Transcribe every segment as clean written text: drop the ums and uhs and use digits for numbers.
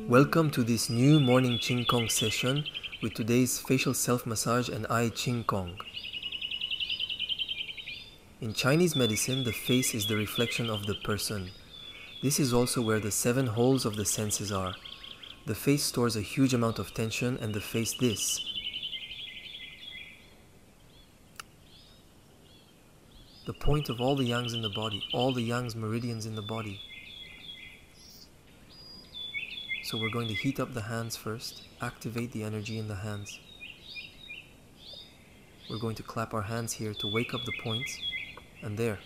Welcome to this new morning Qi Gong session with today's facial self-massage and eye Qi Gong. In Chinese medicine, the face is the reflection of the person. This is also where the 7 holes of the senses are. The face stores a huge amount of tension and the face this. The point of all the yangs in the body, all the yang's meridians in the body. So we're going to heat up the hands first, activate the energy in the hands. We're going to clap our hands here to wake up the points, and there,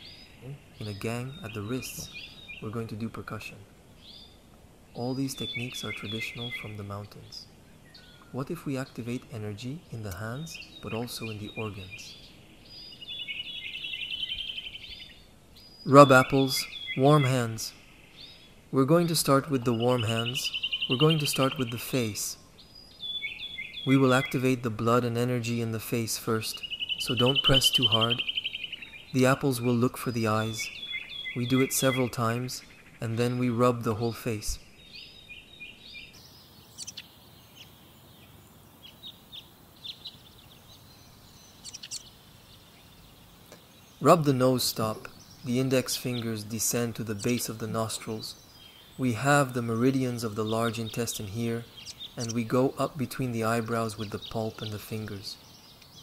in a gang at the wrists, we're going to do percussion. All these techniques are traditional from the mountains. What if we activate energy in the hands, but also in the organs? Rub apples, warm hands. We're going to start with the warm hands. We're going to start with the face. We will activate the blood and energy in the face first, so don't press too hard. The apples will look for the eyes. We do it several times, and then we rub the whole face. Rub the nose stop. The index fingers descend to the base of the nostrils. We have the meridians of the large intestine here, and we go up between the eyebrows with the pulp and the fingers.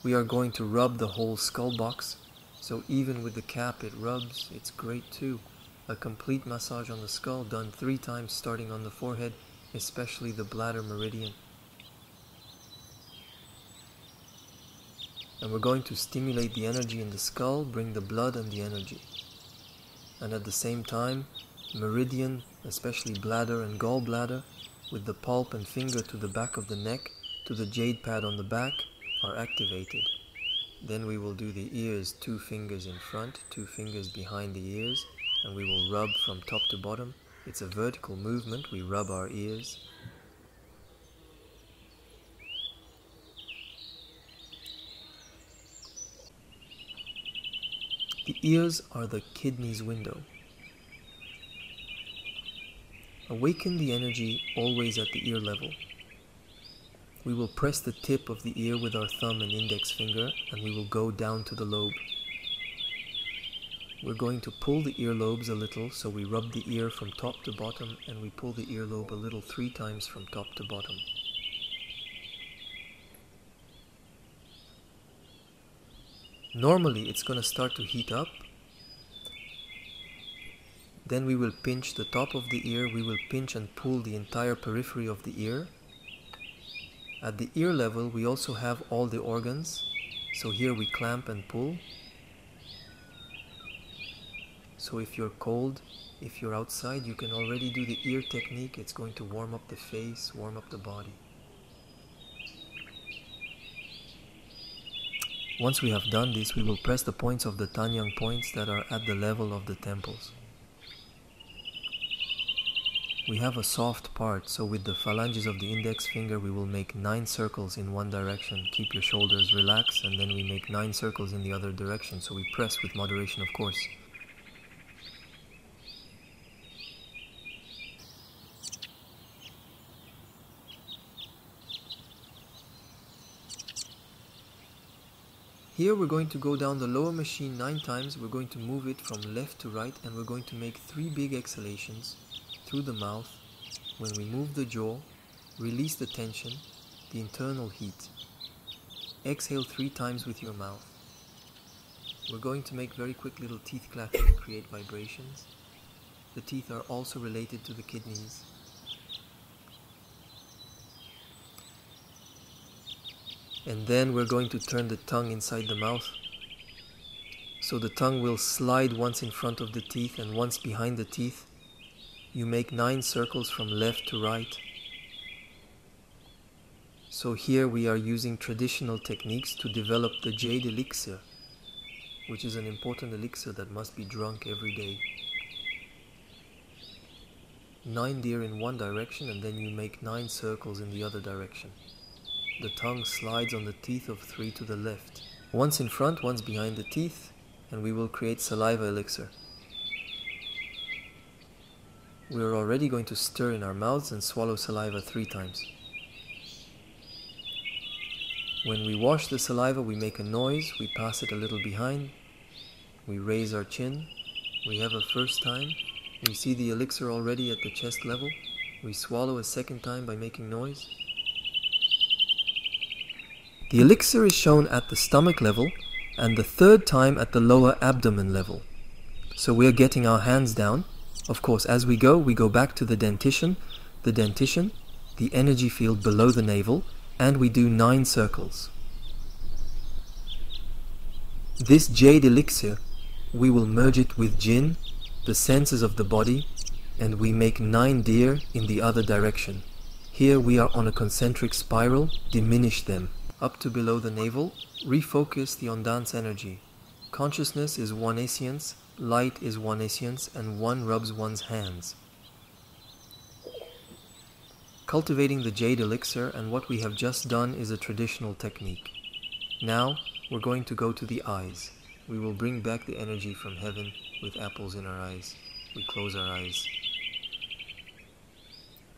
We are going to rub the whole skull box, so even with the cap it rubs, it's great too. A complete massage on the skull done 3 times starting on the forehead, especially the bladder meridian. And we're going to stimulate the energy in the skull, bring the blood and the energy. And at the same time, meridian, especially bladder and gallbladder, with the pulp and finger to the back of the neck, to the jade pad on the back, are activated. Then we will do the ears, 2 fingers in front, 2 fingers behind the ears, and we will rub from top to bottom. It's a vertical movement, we rub our ears. The ears are the kidney's window. Awaken the energy always at the ear level. We will press the tip of the ear with our thumb and index finger, and we will go down to the lobe. We're going to pull the earlobes a little, so we rub the ear from top to bottom, and we pull the earlobe a little 3 times from top to bottom. Normally it's going to start to heat up. Then we will pinch the top of the ear, we will pinch and pull the entire periphery of the ear. At the ear level we also have all the organs, so here we clamp and pull. So if you're cold, if you're outside, you can already do the ear technique. It's going to warm up the face, warm up the body. Once we have done this, we will press the points of the Tanyang points that are at the level of the temples. We have a soft part, so with the phalanges of the index finger we will make 9 circles in one direction. Keep your shoulders relaxed, and then we make 9 circles in the other direction, so we press with moderation, of course. Here we're going to go down the lower machine 9 times. We're going to move it from left to right, and we're going to make 3 big exhalations through the mouth. When we move the jaw, release the tension, the internal heat. Exhale 3 times with your mouth. We're going to make very quick little teeth clapping, create vibrations. The teeth are also related to the kidneys. And then we're going to turn the tongue inside the mouth. So the tongue will slide once in front of the teeth and once behind the teeth. You make 9 circles from left to right. So here we are using traditional techniques to develop the jade elixir, which is an important elixir that must be drunk every day. 9 deer in one direction, and then you make 9 circles in the other direction. The tongue slides on the teeth of 3 to the left. Once in front, once behind the teeth, and we will create saliva elixir. we are already going to stir in our mouths and swallow saliva 3 times. When we wash the saliva, we make a noise, we pass it a little behind, we raise our chin, we have a first time, we see the elixir already at the chest level, we swallow a second time by making noise. The elixir is shown at the stomach level and the third time at the lower abdomen level. So we are getting our hands down. Of course, as we go back to the dentition, the energy field below the navel, and we do 9 circles. This jade elixir, we will merge it with jinn, the senses of the body, and we make 9 deer in the other direction. Here we are on a concentric spiral, diminish them. Up to below the navel, refocus the ondance energy. Consciousness is one escience, light is one escience, and one rubs one's hands. Cultivating the jade elixir and what we have just done is a traditional technique. Now we're going to go to the eyes. We will bring back the energy from heaven with apples in our eyes. We close our eyes.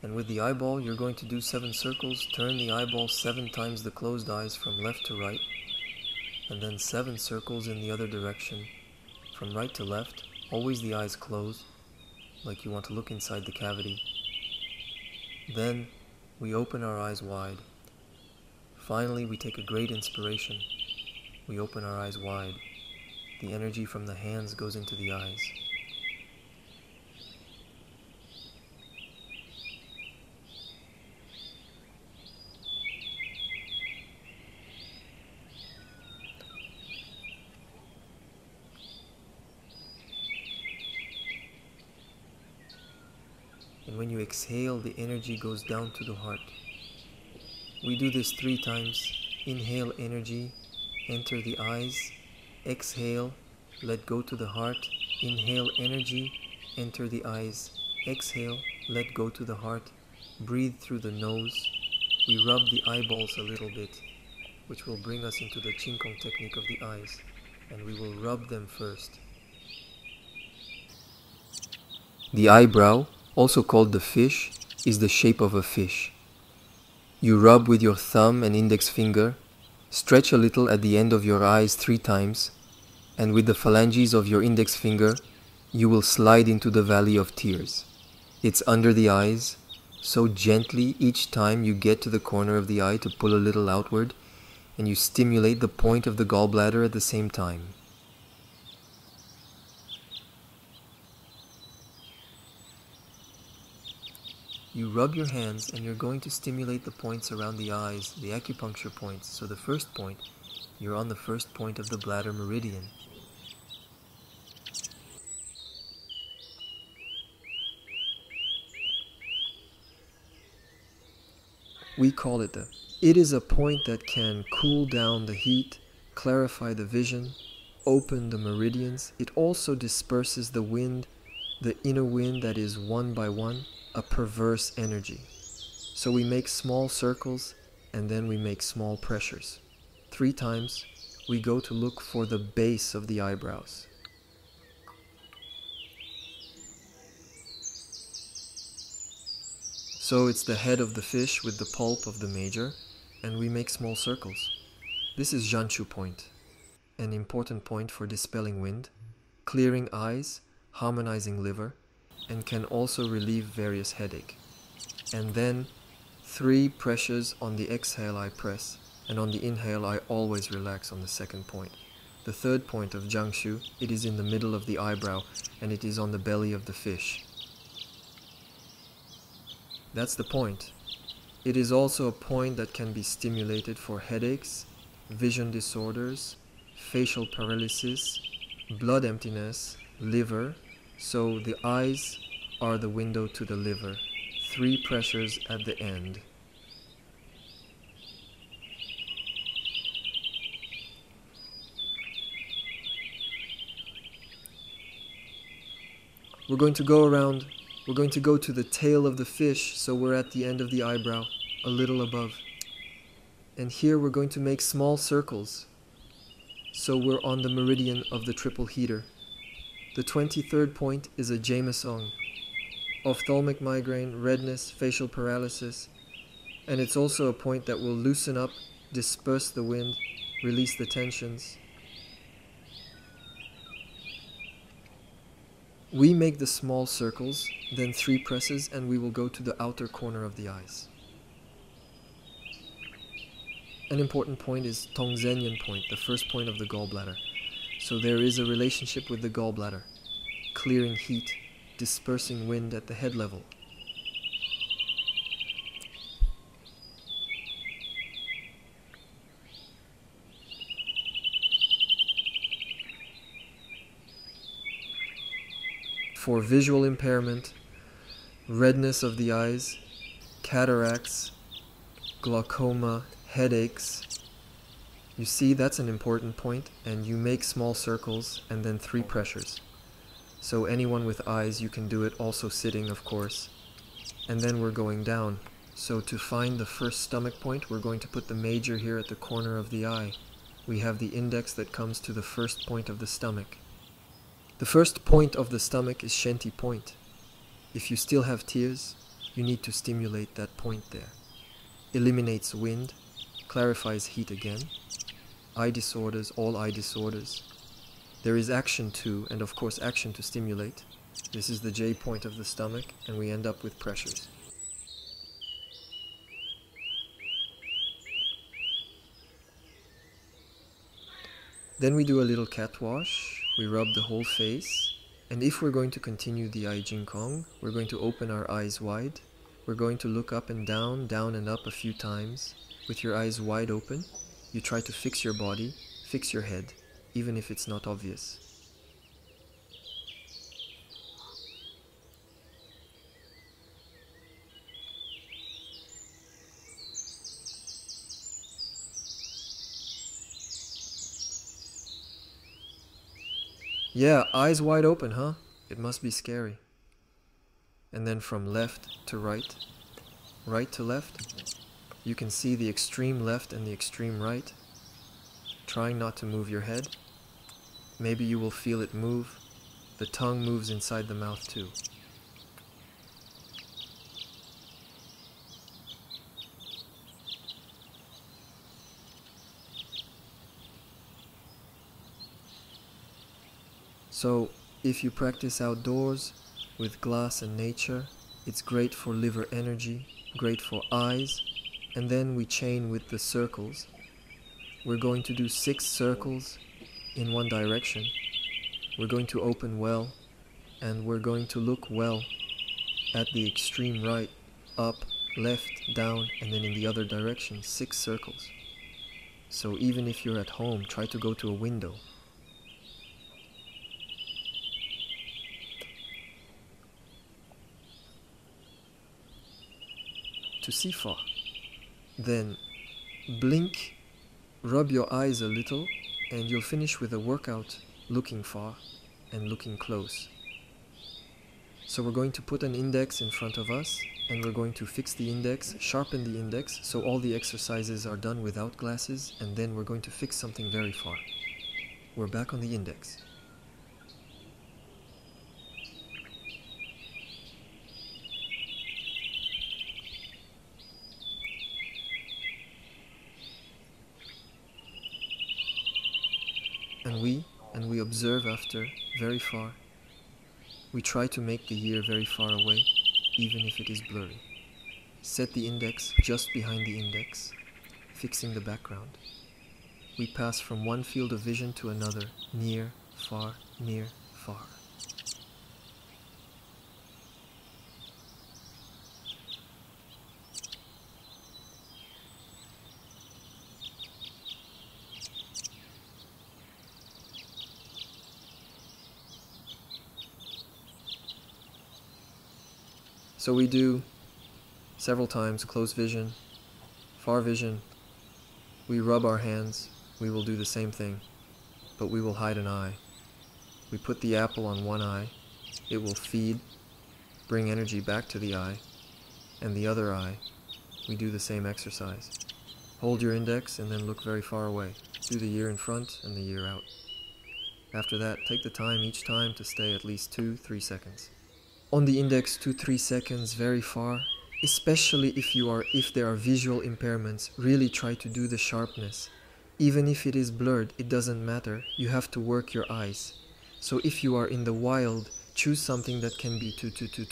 And with the eyeball, you're going to do 7 circles. Turn the eyeball 7 times the closed eyes from left to right. And then 7 circles in the other direction, from right to left. Always the eyes closed, like you want to look inside the cavity. Then we open our eyes wide. Finally, we take a great inspiration. We open our eyes wide. The energy from the hands goes into the eyes. And when you exhale, the energy goes down to the heart. We do this 3 times. Inhale energy, enter the eyes. Exhale, let go to the heart. Inhale energy, enter the eyes. Exhale, let go to the heart. Breathe through the nose. We rub the eyeballs a little bit, which will bring us into the Qi Gong technique of the eyes. And we will rub them first. The eyebrow, also called the fish, is the shape of a fish. You rub with your thumb and index finger, stretch a little at the end of your eyes 3 times, and with the phalanges of your index finger, you will slide into the valley of tears. It's under the eyes, so gently each time you get to the corner of the eye to pull a little outward, and you stimulate the point of the gallbladder at the same time. You rub your hands and you're going to stimulate the points around the eyes, the acupuncture points. So the first point, you're on the first point of the bladder meridian. We call it it is a point that can cool down the heat, clarify the vision, open the meridians. It also disperses the wind, the inner wind that is one by one, a perverse energy. So we make small circles and then we make small pressures. 3 times we go to look for the base of the eyebrows. So it's the head of the fish with the pulp of the major, and we make small circles. This is Zhanshu point, an important point for dispelling wind, clearing eyes, harmonizing liver, and can also relieve various headache. And then 3 pressures on the exhale I press, and on the inhale I always relax on the second point. The third point of Jiangshu, it is in the middle of the eyebrow, and it is on the belly of the fish. That's the point. It is also a point that can be stimulated for headaches, vision disorders, facial paralysis, blood emptiness, liver. So the eyes are the window to the liver. 3 pressures at the end. We're going to go to the tail of the fish, so we're at the end of the eyebrow, a little above. And here we're going to make small circles, so we're on the meridian of the triple heater. The 23rd point is a Jameson. ophthalmic migraine, redness, facial paralysis, and it's also a point that will loosen up, disperse the wind, release the tensions. We make the small circles, then 3 presses, and we will go to the outer corner of the eyes. An important point is Tongzhenyan point, the first point of the gallbladder. So there is a relationship with the gallbladder, clearing heat, dispersing wind at the head level. For visual impairment, redness of the eyes, cataracts, glaucoma, headaches, you see that's an important point, and you make small circles and then 3 pressures. So anyone with eyes, you can do it also sitting, of course. And then we're going down. So to find the first stomach point, we're going to put the major here at the corner of the eye. We have the index that comes to the first point of the stomach. The first point of the stomach is Shanti point. If you still have tears, you need to stimulate that point there. Eliminates wind, clarifies heat again. Eye disorders, all eye disorders. There is action too, and of course action to stimulate. This is the J point of the stomach, and we end up with pressures. Then we do a little cat wash. We rub the whole face. And if we're going to continue the Ai Jing Kong, we're going to open our eyes wide. We're going to look up and down and up a few times. With your eyes wide open, you try to fix your body, fix your head, even if it's not obvious. Yeah, eyes wide open, huh? It must be scary. And then from left to right, right to left, you can see the extreme left and the extreme right. Trying not to move your head. Maybe you will feel it move. The tongue moves inside the mouth too. So, if you practice outdoors with glass and nature, it's great for liver energy, great for eyes, and then we chain with the circles. We're going to do 6 circles in one direction. We're going to open well, and we're going to look well at the extreme right, up, left, down, and then in the other direction, 6 circles. So even if you're at home, try to go to a window. To see far. Then blink, rub your eyes a little, and you'll finish with a workout looking far and looking close. So we're going to put an index in front of us, and we're going to fix the index, sharpen the index, so all the exercises are done without glasses, and then we're going to fix something very far. We're back on the index. And we observe after, very far. We try to make the year very far away, even if it is blurry. Set the index just behind the index, fixing the background. We pass from one field of vision to another, near, far, near, far. So we do several times close vision, far vision. We rub our hands. We will do the same thing, but we will hide an eye. We put the apple on one eye. It will feed, bring energy back to the eye, and the other eye, we do the same exercise. Hold your index and then look very far away. Do the year in front and the year out. After that, take the time each time to stay at least 2-3 seconds. On the index 2-3 seconds, very far. Especially if there are visual impairments, really try to do the sharpness. Even if it is blurred, it doesn't matter. You have to work your eyes. So if you are in the wild, choose something that can be to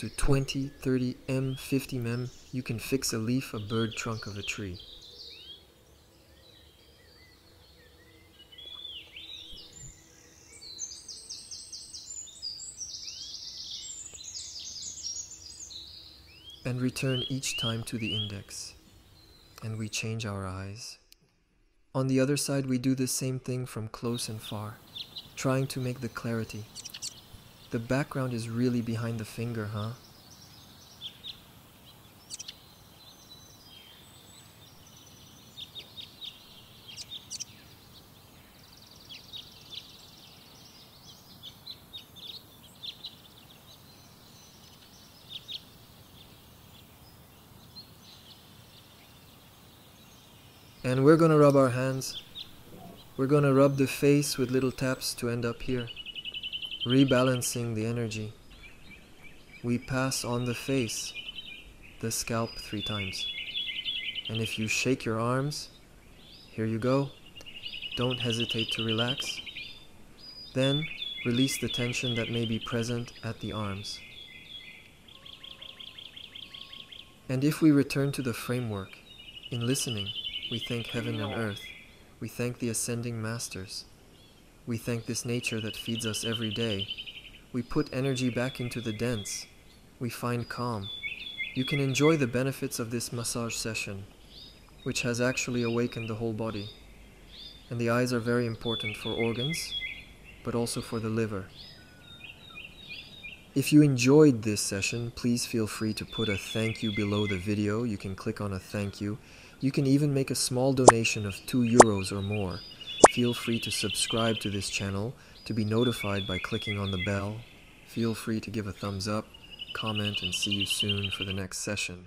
20, 30 m, 50 m. You can fix a leaf, a bird, trunk of a tree. And return each time to the index. And we change our eyes. On the other side, we do the same thing from close and far, trying to make the clarity. The background is really behind the finger, huh? And we're gonna rub our hands. We're gonna rub the face with little taps to end up here, rebalancing the energy. We pass on the face, the scalp 3 times. And if you shake your arms, here you go. Don't hesitate to relax. Then release the tension that may be present at the arms. And if we return to the framework, in listening, we thank heaven and earth. We thank the ascending masters. We thank this nature that feeds us every day. We put energy back into the dents. We find calm. You can enjoy the benefits of this massage session, which has actually awakened the whole body. And the eyes are very important for organs, but also for the liver. If you enjoyed this session, please feel free to put a thank you below the video. You can click on a thank you. You can even make a small donation of €2 or more. Feel free to subscribe to this channel to be notified by clicking on the bell. Feel free to give a thumbs up, comment, and see you soon for the next session.